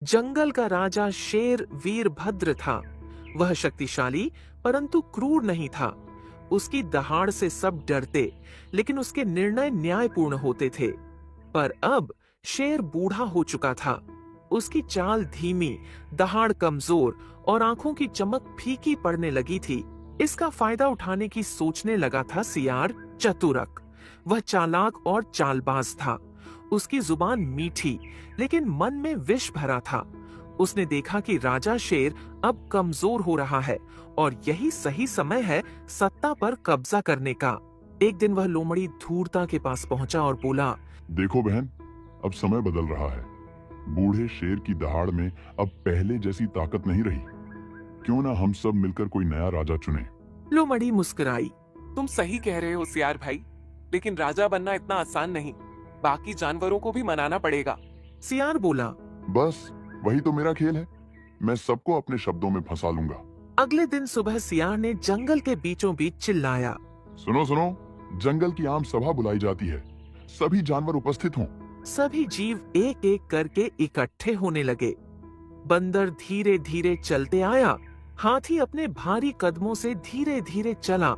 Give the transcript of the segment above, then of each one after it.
जंगल का राजा शेर वीरभद्र था। वह शक्तिशाली परंतु क्रूर नहीं था। उसकी दहाड़ से सब डरते, लेकिन उसके निर्णय न्यायपूर्ण होते थे। पर अब शेर बूढ़ा हो चुका था। उसकी चाल धीमी, दहाड़ कमजोर और आंखों की चमक फीकी पड़ने लगी थी। इसका फायदा उठाने की सोचने लगा था सियार चतुरक। वह चालाक और चालबाज था। उसकी जुबान मीठी, लेकिन मन में विष भरा था। उसने देखा कि राजा शेर अब कमजोर हो रहा है और यही सही समय है सत्ता पर कब्जा करने का। एक दिन वह लोमड़ी धूर्ता के पास पहुंचा और बोला, देखो बहन, अब समय बदल रहा है। बूढ़े शेर की दहाड़ में अब पहले जैसी ताकत नहीं रही। क्यों ना हम सब मिलकर कोई नया राजा चुने। लोमड़ी मुस्कुराई। तुम सही कह रहे हो सियार भाई, लेकिन राजा बनना इतना आसान नहीं। बाकी जानवरों को भी मनाना पड़ेगा। सियार बोला, बस वही तो मेरा खेल है। मैं सबको अपने शब्दों में फंसा लूंगा। अगले दिन सुबह सियार ने जंगल के बीचों बीच चिल्लाया, सुनो सुनो, जंगल की आम सभा बुलाई जाती है। सभी जानवर उपस्थित हों। सभी जीव एक एक करके इकट्ठे होने लगे। बंदर धीरे धीरे चलते आया। हाथी अपने भारी कदमों से धीरे धीरे चला।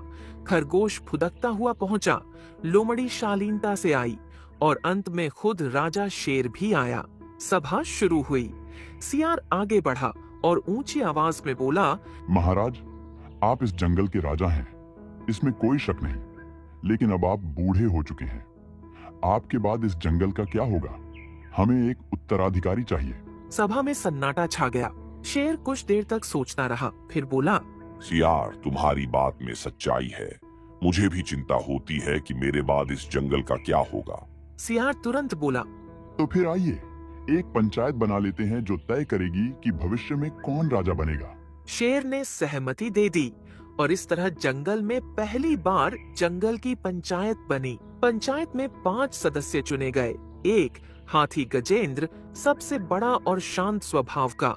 खरगोश फुदकता हुआ पहुंचा। लोमड़ी शालीनता से आई और अंत में खुद राजा शेर भी आया। सभा शुरू हुई। सियार आगे बढ़ा और ऊंची आवाज में बोला, महाराज, आप इस जंगल के राजा हैं, इसमें कोई शक नहीं। लेकिन अब आप बूढ़े हो चुके हैं। आपके बाद इस जंगल का क्या होगा? हमें एक उत्तराधिकारी चाहिए। सभा में सन्नाटा छा गया। शेर कुछ देर तक सोचता रहा, फिर बोला, सियार, तुम्हारी बात में सच्चाई है। मुझे भी चिंता होती है कि मेरे बाद इस जंगल का क्या होगा। सियार तुरंत बोला, तो फिर आइए, एक पंचायत बना लेते हैं जो तय करेगी कि भविष्य में कौन राजा बनेगा। शेर ने सहमति दे दी और इस तरह जंगल में पहली बार जंगल की पंचायत बनी। पंचायत में 5 सदस्य चुने गए। 1 हाथी गजेंद्र, सबसे बड़ा और शांत स्वभाव का।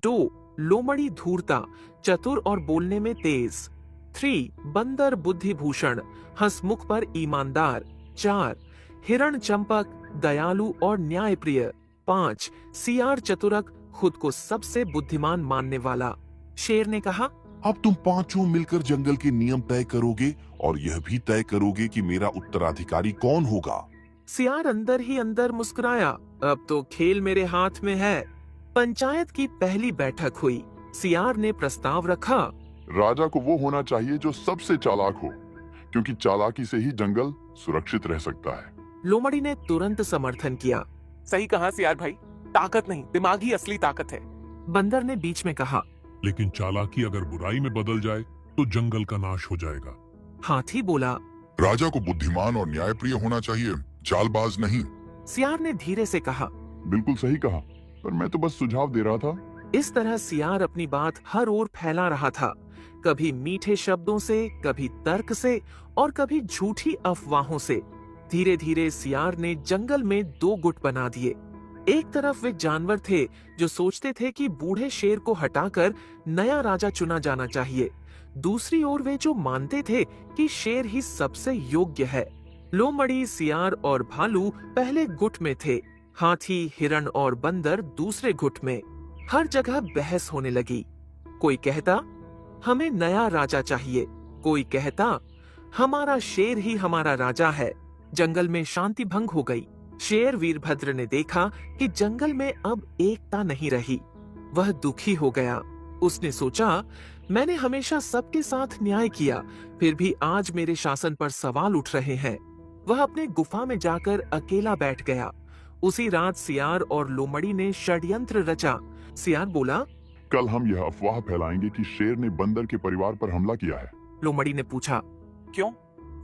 2 लोमड़ी धूर्ता, चतुर और बोलने में तेज। 3 बंदर बुद्धिभूषण, हंसमुख पर ईमानदार। 4 हिरण चंपक, दयालु और न्यायप्रिय। 5 सियार चतुरक, खुद को सबसे बुद्धिमान मानने वाला। शेर ने कहा, अब तुम पांचों मिलकर जंगल के नियम तय करोगे और यह भी तय करोगे कि मेरा उत्तराधिकारी कौन होगा। सियार अंदर ही अंदर मुस्कुराया। अब तो खेल मेरे हाथ में है। पंचायत की पहली बैठक हुई। सियार ने प्रस्ताव रखा, राजा को वो होना चाहिए जो सबसे चालाक हो, क्योंकि चालाकी से ही जंगल सुरक्षित रह सकता है। लोमड़ी ने तुरंत समर्थन किया। सही कहा सियार भाई, ताकत नहीं, दिमाग ही असली ताकत है। बंदर ने बीच में कहा, लेकिन चालाकी अगर बुराई में बदल जाए तो जंगल का नाश हो जाएगा। हाथी बोला, राजा को बुद्धिमान और न्यायप्रिय होना चाहिए, चालबाज नहीं। सियार ने धीरे से कहा, बिल्कुल सही कहा, पर मैं तो बस सुझाव दे रहा था। इस तरह सियार अपनी बात हर ओर फैला रहा था, कभी मीठे शब्दों से, कभी तर्क से और कभी झूठी अफवाहों से। धीरे धीरे सियार ने जंगल में 2 गुट बना दिए। एक तरफ वे जानवर थे जो सोचते थे कि बूढ़े शेर को हटाकर नया राजा चुना जाना चाहिए। दूसरी ओर वे जो मानते थे कि शेर ही सबसे योग्य है। लोमड़ी, सियार और भालू पहले गुट में थे। हाथी, हिरण और बंदर दूसरे गुट में। हर जगह बहस होने लगी। कोई कहता, हमें नया राजा चाहिए। कोई कहता, हमारा शेर ही हमारा राजा है। जंगल में शांति भंग हो गई। शेर वीरभद्र ने देखा कि जंगल में अब एकता नहीं रही। वह दुखी हो गया। उसने सोचा, मैंने हमेशा सबके साथ न्याय किया, फिर भी आज मेरे शासन पर सवाल उठ रहे हैं। वह अपने गुफा में जाकर अकेला बैठ गया। उसी रात सियार और लोमड़ी ने षड्यंत्र रचा। सियार बोला, कल हम यह अफवाह फैलाएंगे कि शेर ने बंदर के परिवार पर हमला किया है। लोमड़ी ने पूछा, क्यों?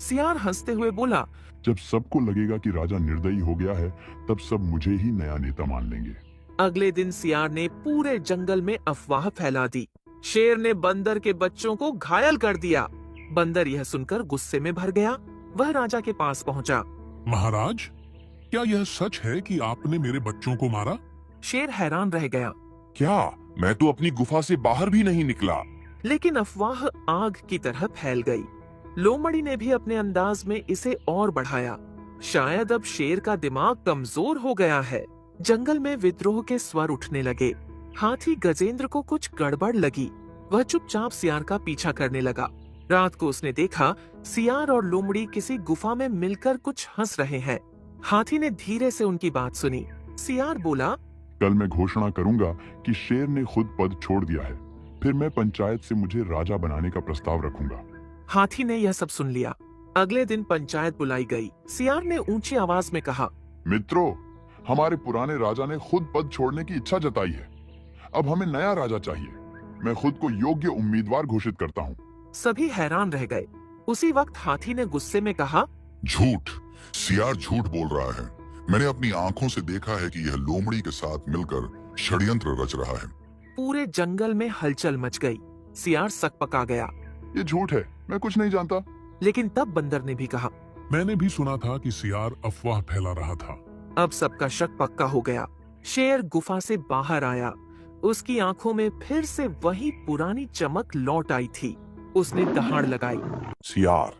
सियार हंसते हुए बोला, जब सबको लगेगा कि राजा निर्दयी हो गया है, तब सब मुझे ही नया नेता मान लेंगे। अगले दिन सियार ने पूरे जंगल में अफवाह फैला दी। शेर ने बंदर के बच्चों को घायल कर दिया। बंदर यह सुनकर गुस्से में भर गया। वह राजा के पास पहुंचा। महाराज, क्या यह सच है कि आपने मेरे बच्चों को मारा? शेर हैरान रह गया। क्या? मैं तो अपनी गुफा से बाहर भी नहीं निकला। लेकिन अफवाह आग की तरह फैल गई। लोमड़ी ने भी अपने अंदाज में इसे और बढ़ाया। शायद अब शेर का दिमाग कमजोर हो गया है। जंगल में विद्रोह के स्वर उठने लगे। हाथी गजेंद्र को कुछ गड़बड़ लगी। वह चुपचाप सियार का पीछा करने लगा। रात को उसने देखा सियार और लोमड़ी किसी गुफा में मिलकर कुछ हंस रहे हैं। हाथी ने धीरे से उनकी बात सुनी। सियार बोला, कल मैं घोषणा करूंगा कि शेर ने खुद पद छोड़ दिया है। फिर मैं पंचायत से मुझे राजा बनाने का प्रस्ताव रखूंगा। हाथी ने यह सब सुन लिया। अगले दिन पंचायत बुलाई गई। सियार ने ऊंची आवाज में कहा, मित्रों, हमारे पुराने राजा ने खुद पद छोड़ने की इच्छा जताई है। अब हमें नया राजा चाहिए। मैं खुद को योग्य उम्मीदवार घोषित करता हूँ। सभी हैरान रह गए। उसी वक्त हाथी ने गुस्से में कहा, झूठ, सियार झूठ बोल रहा है। मैंने अपनी आंखों से देखा है कि यह लोमड़ी के साथ मिलकर षड्यंत्र रच रहा है। पूरे जंगल में हलचल मच गई। सियार सकपका गया। ये झूठ है, मैं कुछ नहीं जानता। लेकिन तब बंदर ने भी कहा, मैंने भी सुना था कि सियार अफवाह फैला रहा था। अब सबका शक पक्का हो गया। शेर गुफा से बाहर आया। उसकी आंखों में फिर से वही पुरानी चमक लौट आई थी। उसने दहाड़ लगाई, सियार,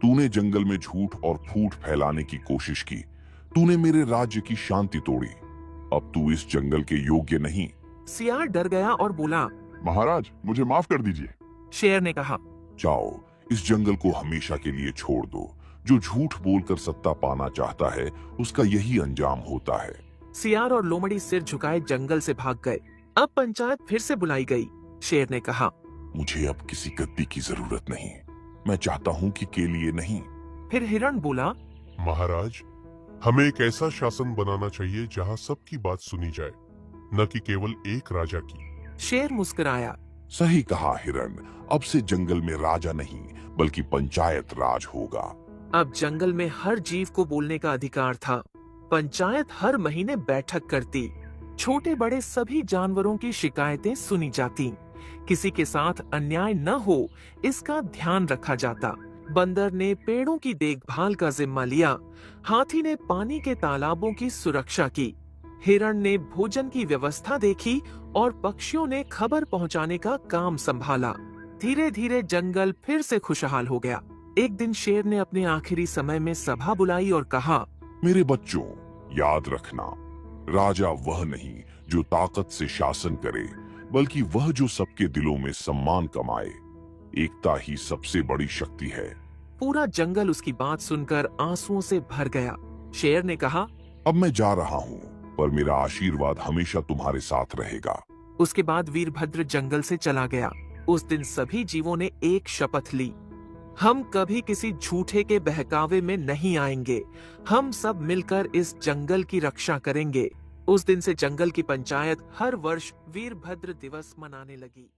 तूने जंगल में झूठ और फूट फैलाने की कोशिश की। तूने मेरे राज्य की शांति तोड़ी। अब तू इस जंगल के योग्य नहीं। सियार डर गया और बोला, महाराज, मुझे माफ कर दीजिए। शेर ने कहा, जाओ, इस जंगल को हमेशा के लिए छोड़ दो। जो झूठ बोलकर सत्ता पाना चाहता है, उसका यही अंजाम होता है। सियार और लोमड़ी सिर झुकाए जंगल से भाग गए। अब पंचायत फिर से बुलाई गई। शेर ने कहा, मुझे अब किसी गद्दी की जरूरत नहीं। मैं चाहता हूँ कि के लिए नहीं। फिर हिरण बोला, महाराज, हमें एक ऐसा शासन बनाना चाहिए जहां सबकी बात सुनी जाए, न कि केवल एक राजा की। शेर मुस्कुराया। सही कहा हिरण। अब से जंगल में राजा नहीं बल्कि पंचायत राज होगा। अब जंगल में हर जीव को बोलने का अधिकार था। पंचायत हर महीने बैठक करती। छोटे बड़े सभी जानवरों की शिकायतें सुनी जाती। किसी के साथ अन्याय न हो, इसका ध्यान रखा जाता। बंदर ने पेड़ों की देखभाल का जिम्मा लिया। हाथी ने पानी के तालाबों की सुरक्षा की। हिरण ने भोजन की व्यवस्था देखी और पक्षियों ने खबर पहुंचाने का काम संभाला। धीरे धीरे जंगल फिर से खुशहाल हो गया। एक दिन शेर ने अपने आखिरी समय में सभा बुलाई और कहा, मेरे बच्चों, याद रखना, राजा वह नहीं जो ताकत से शासन करे, बल्कि वह जो सबके दिलों में सम्मान कमाए। एकता ही सबसे बड़ी शक्ति है। पूरा जंगल उसकी बात सुनकर आंसुओं से भर गया। शेर ने कहा, अब मैं जा रहा हूँ, पर मेरा आशीर्वाद हमेशा तुम्हारे साथ रहेगा। उसके बाद वीरभद्र जंगल से चला गया। उस दिन सभी जीवों ने एक शपथ ली, हम कभी किसी झूठे के बहकावे में नहीं आएंगे। हम सब मिलकर इस जंगल की रक्षा करेंगे। उस दिन से जंगल की पंचायत हर वर्ष वीरभद्र दिवस मनाने लगी।